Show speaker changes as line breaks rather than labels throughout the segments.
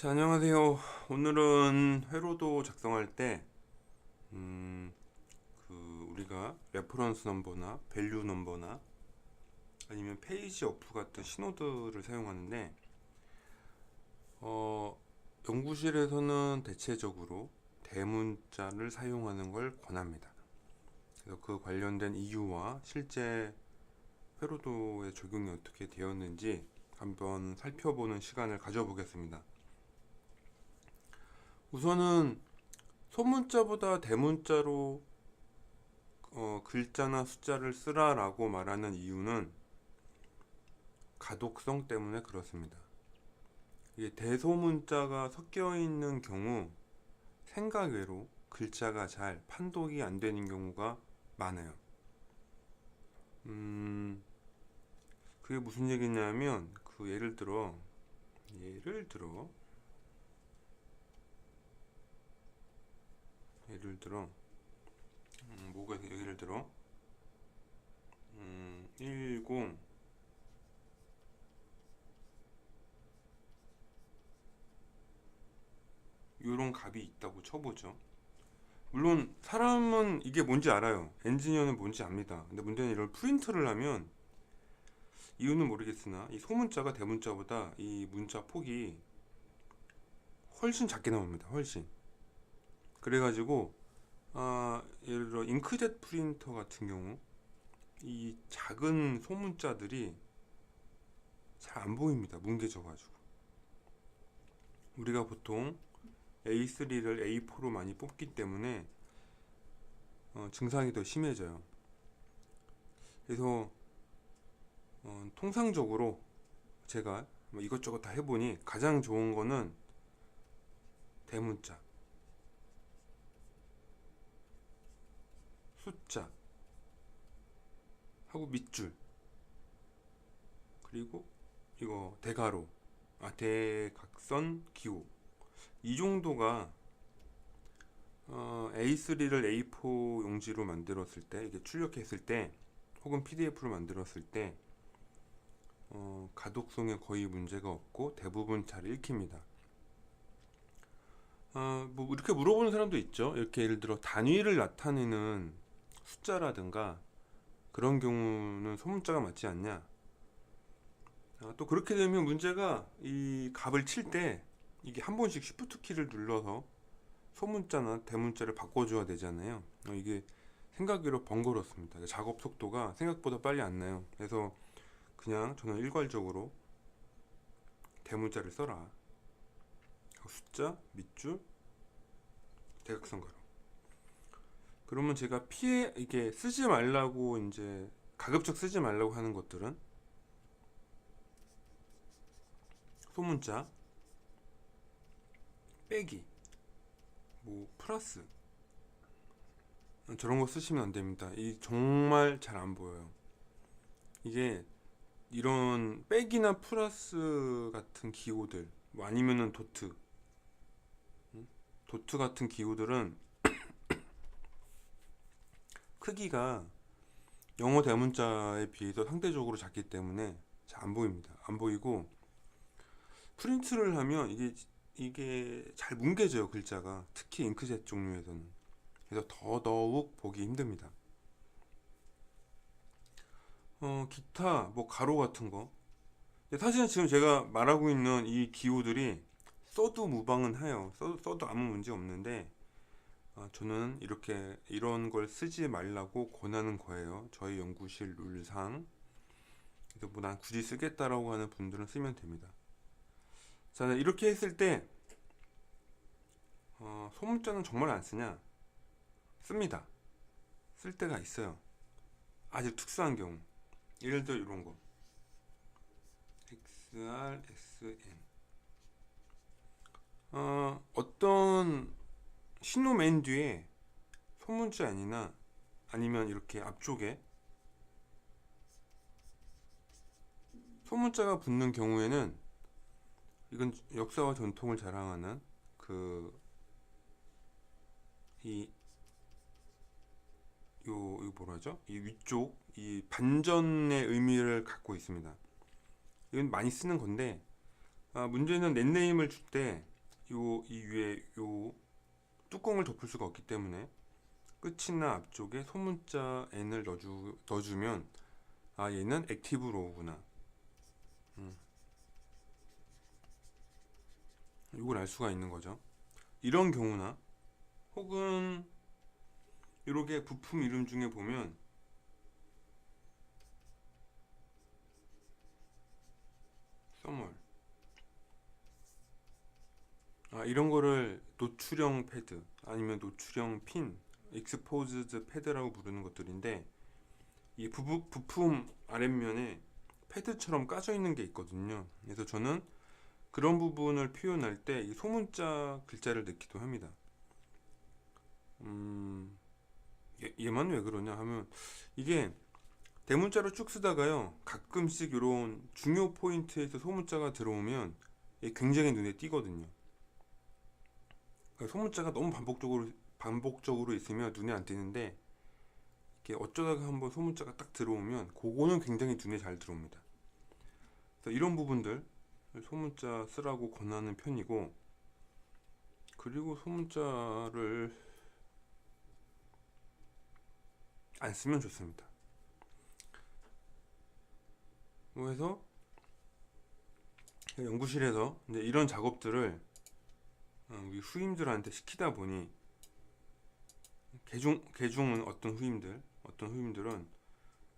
자, 안녕하세요. 오늘은 회로도 작성할 때, 우리가 레퍼런스 넘버나 밸류 넘버나 아니면 페이지 어프 같은 신호들을 사용하는데, 연구실에서는 대체적으로 대문자를 사용하는 걸 권합니다. 그래서 그 관련된 이유와 실제 회로도의 적용이 어떻게 되었는지 한번 살펴보는 시간을 가져보겠습니다. 우선은 소문자보다 대문자로 글자나 숫자를 쓰라라고 말하는 이유는 가독성 때문에 그렇습니다. 이게 대소문자가 섞여 있는 경우 생각 외로 글자가 잘 판독이 안 되는 경우가 많아요. 그게 무슨 얘기냐면 예를 들어 뭐가 예를 들어 10 요런 값이 있다고 쳐보죠. 물론 사람은 이게 뭔지 알아요. 엔지니어는 뭔지 압니다. 근데 문제는 이걸 프린트를 하면 이유는 모르겠으나 이 소문자가 대문자보다 이 문자 폭이 훨씬 작게 나옵니다. 훨씬. 그래가지고 예를 들어 잉크젯 프린터 같은 경우 이 작은 소문자들이 잘 안 보입니다. 뭉개져가지고. 우리가 보통 A3를 A4로 많이 뽑기 때문에 증상이 더 심해져요. 그래서 통상적으로 제가 뭐 이것저것 다 해보니 가장 좋은 거는 대문자, 숫자 하고 밑줄, 그리고 이거 대가로, 대각선, 기호, 이 정도가 A3를 A4 용지로 만들었을 때, 이게 출력했을 때, 혹은 PDF로 만들었을 때 가독성에 거의 문제가 없고 대부분 잘 읽힙니다. 뭐 이렇게 물어보는 사람도 있죠. 이렇게 예를 들어 단위를 나타내는 숫자라든가 그런 경우는 소문자가 맞지 않냐. 또 그렇게 되면 문제가 이 값을 칠 때 이게 한 번씩 쉬프트 키를 눌러서 소문자나 대문자를 바꿔줘야 되잖아요. 이게 생각외로 번거롭습니다. 작업 속도가 생각보다 빨리 안 나요. 그래서 그냥 저는 일괄적으로 대문자를 써라. 숫자, 밑줄, 대각선 가로. 그러면 제가 이게 쓰지 말라고 이제 가급적 쓰지 말라고 하는 것들은 소문자, 빼기, 뭐 플러스, 저런 거 쓰시면 안 됩니다. 이 정말 잘 안 보여요. 이게 이런 빼기나 플러스 같은 기호들, 뭐 아니면은 도트 같은 기호들은 크기가 영어 대문자에 비해서 상대적으로 작기 때문에 잘 안 보입니다. 안 보이고 프린트를 하면 이게 잘 뭉개져요, 글자가. 특히 잉크젯 종류에서는. 그래서 더더욱 보기 힘듭니다. 기타 뭐 가로 같은 거, 사실은 지금 제가 말하고 있는 이 기호들이 써도 무방은 해요. 써도 아무 문제 없는데 저는 이런 걸 쓰지 말라고 권하는 거예요. 저희 연구실 룰상. 그래서 뭐 난 굳이 쓰겠다라고 하는 분들은 쓰면 됩니다. 자, 이렇게 했을 때 소문자는 정말 안 쓰냐? 씁니다. 쓸 때가 있어요. 아주 특수한 경우. 예를 들어 이런 거. XR, SN. 어떤 신호 맨 뒤에 소문자 아니면 이렇게 앞쪽에 소문자가 붙는 경우에는 이건 역사와 전통을 자랑하는 이 이거 뭐라죠? 이 위쪽 이 반전의 의미를 갖고 있습니다. 이건 많이 쓰는 건데 문제는 넷네임을 줄 때 이 위에 요 뚜껑을 덮을 수가 없기 때문에 끝이나 앞쪽에 소문자 n을 넣어주면 아 얘는 액티브 로우구나. 이걸 알 수가 있는 거죠. 이런 경우나 혹은 이렇게 부품 이름 중에 보면 써멀 이런 거를 노출형 패드 아니면 노출형 핀 익스포즈드 패드라고 부르는 것들인데 이 부품 아랫면에 패드처럼 까져 있는 게 있거든요. 그래서 저는 그런 부분을 표현할 때 이 소문자 글자를 넣기도 합니다. 얘만 왜 그러냐 하면 이게 대문자로 쭉 쓰다가요 가끔씩 이런 중요 포인트에서 소문자가 들어오면 굉장히 눈에 띄거든요. 그러니까 소문자가 너무 반복적으로 있으면 눈에 안 띄는데 이렇게 어쩌다가 한번 소문자가 딱 들어오면 그거는 굉장히 눈에 잘 들어옵니다. 그래서 이런 부분들 소문자 쓰라고 권하는 편이고, 그리고 소문자를 안 쓰면 좋습니다. 그래서 연구실에서 이제 이런 작업들을 우리 후임들한테 시키다 보니 개중은 어떤 후임들은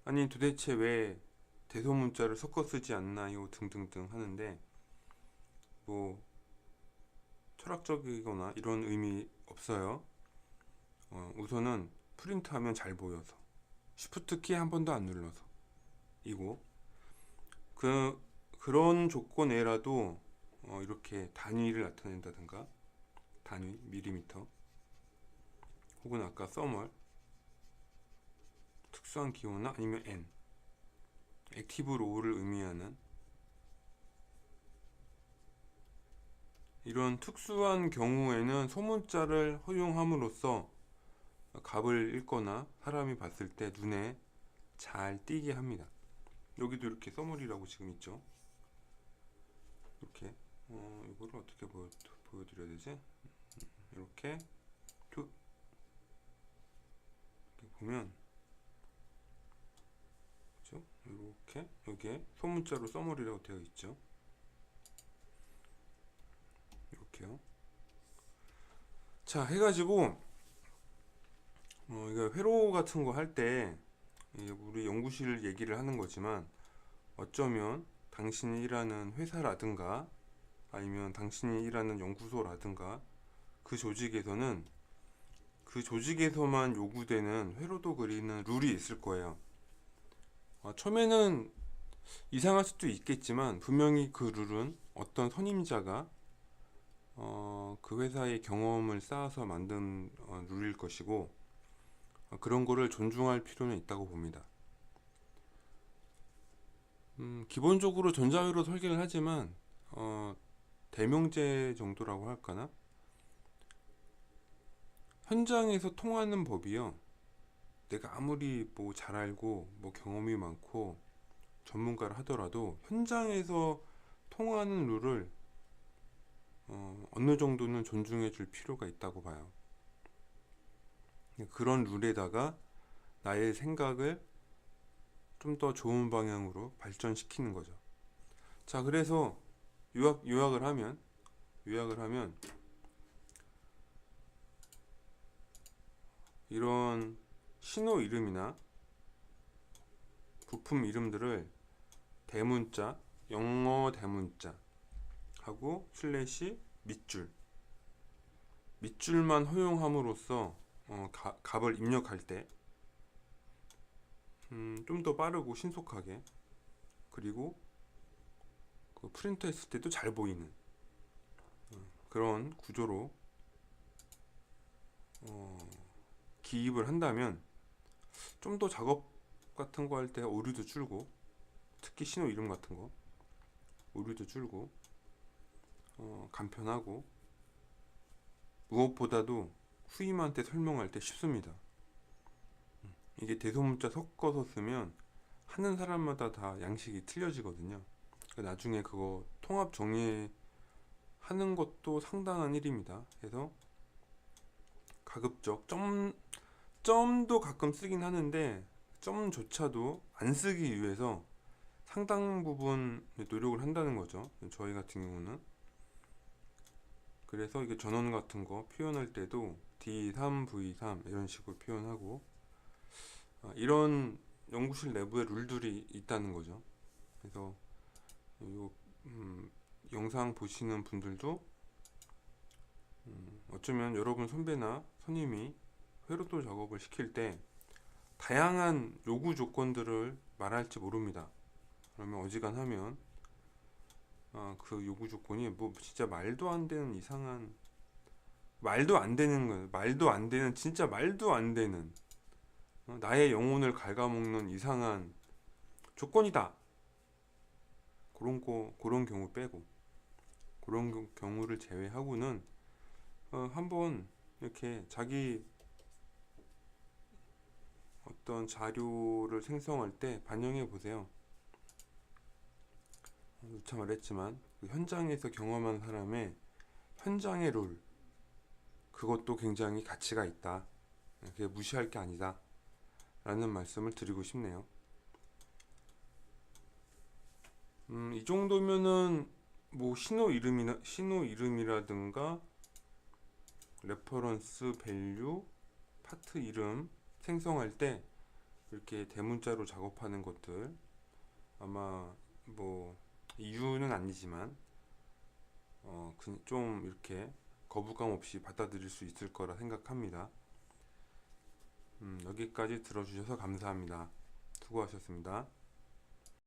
아니 도대체 왜 대소문자를 섞어 쓰지 않나요 등등등 하는데 뭐 철학적이거나 이런 의미 없어요. 우선은 프린트하면 잘 보여서 쉬프트 키 한 번도 안 눌러서 이고 그런 조건에라도 이렇게 단위를 나타낸다든가 단위 밀리미터 혹은 아까 써멀 특수한 기호나 아니면 n 액티브 로우를 의미하는 이런 특수한 경우에는 소문자를 허용함으로써 값을 읽거나 사람이 봤을 때 눈에 잘 띄게 합니다. 여기도 이렇게 써멀이라고 지금 있죠. 이렇게 이거를 어떻게 보여드려야 되지? 이렇게 보면 그죠? 이렇게 여기에 소문자로 써멀이라고 되어 있죠. 이렇게요. 자 해가지고 이거 회로 같은 거 할 때 우리 연구실 얘기를 하는 거지만 어쩌면 당신이 일하는 회사라든가 아니면 당신이 일하는 연구소라든가 그 조직에서만 요구되는 회로도 그리는 룰이 있을 거예요. 처음에는 이상할 수도 있겠지만 분명히 그 룰은 어떤 선임자가 그 회사의 경험을 쌓아서 만든 룰일 것이고 그런 거를 존중할 필요는 있다고 봅니다. 기본적으로 전자회로 설계를 하지만 대명제 정도라고 할까나? 현장에서 통하는 법이요. 내가 아무리 뭐 잘 알고 뭐 경험이 많고 전문가를 하더라도 현장에서 통하는 룰을 어느 정도는 존중해 줄 필요가 있다고 봐요. 그런 룰에다가 나의 생각을 좀 더 좋은 방향으로 발전시키는 거죠. 자, 그래서 요약을 하면 이런 신호 이름이나 부품 이름들을 대문자, 영어 대문자 하고 슬래시 밑줄만 허용함으로써 값을 입력할 때 좀 더 빠르고 신속하게 그리고 그 프린터 했을 때도 잘 보이는 그런 구조로 기입을 한다면 좀 더 작업 같은 거 할 때 오류도 줄고 특히 신호 이름 같은 거 오류도 줄고 간편하고 무엇보다도 후임한테 설명할 때 쉽습니다. 이게 대소문자 섞어서 쓰면 하는 사람마다 다 양식이 틀려지거든요. 나중에 그거 통합 정리하는 하는 것도 상당한 일입니다. 그래서 가급적 점도 가끔 쓰긴 하는데 점조차도 안 쓰기 위해서 상당 부분 노력을 한다는 거죠. 저희 같은 경우는. 그래서 이게 전원 같은 거 표현할 때도 D3, V3 이런 식으로 표현하고, 이런 연구실 내부의 룰들이 있다는 거죠. 그래서 요, 영상 보시는 분들도 어쩌면 여러분 선배나 선임이 회로도 작업을 시킬 때 다양한 요구 조건들을 말할지 모릅니다. 그러면 어지간하면 그 요구 조건이 뭐 진짜 말도 안 되는 이상한, 말도 안 되는 거예요. 말도 안 되는, 진짜 말도 안 되는, 나의 영혼을 갉아먹는 이상한 조건이다. 그런 경우 빼고, 그런 경우를 제외하고는 한번 이렇게 자기 어떤 자료를 생성할 때 반영해 보세요. 누차 말했지만 그 현장에서 경험한 사람의 현장의 룰, 그것도 굉장히 가치가 있다. 그게 무시할 게 아니다 라는 말씀을 드리고 싶네요. 이 정도면은 뭐 신호 이름이라든가 레퍼런스 밸류, 파트 이름 생성할 때 이렇게 대문자로 작업하는 것들, 아마 뭐 이유는 아니지만 좀 이렇게 거부감 없이 받아들일 수 있을 거라 생각합니다. 여기까지 들어주셔서 감사합니다. 수고하셨습니다.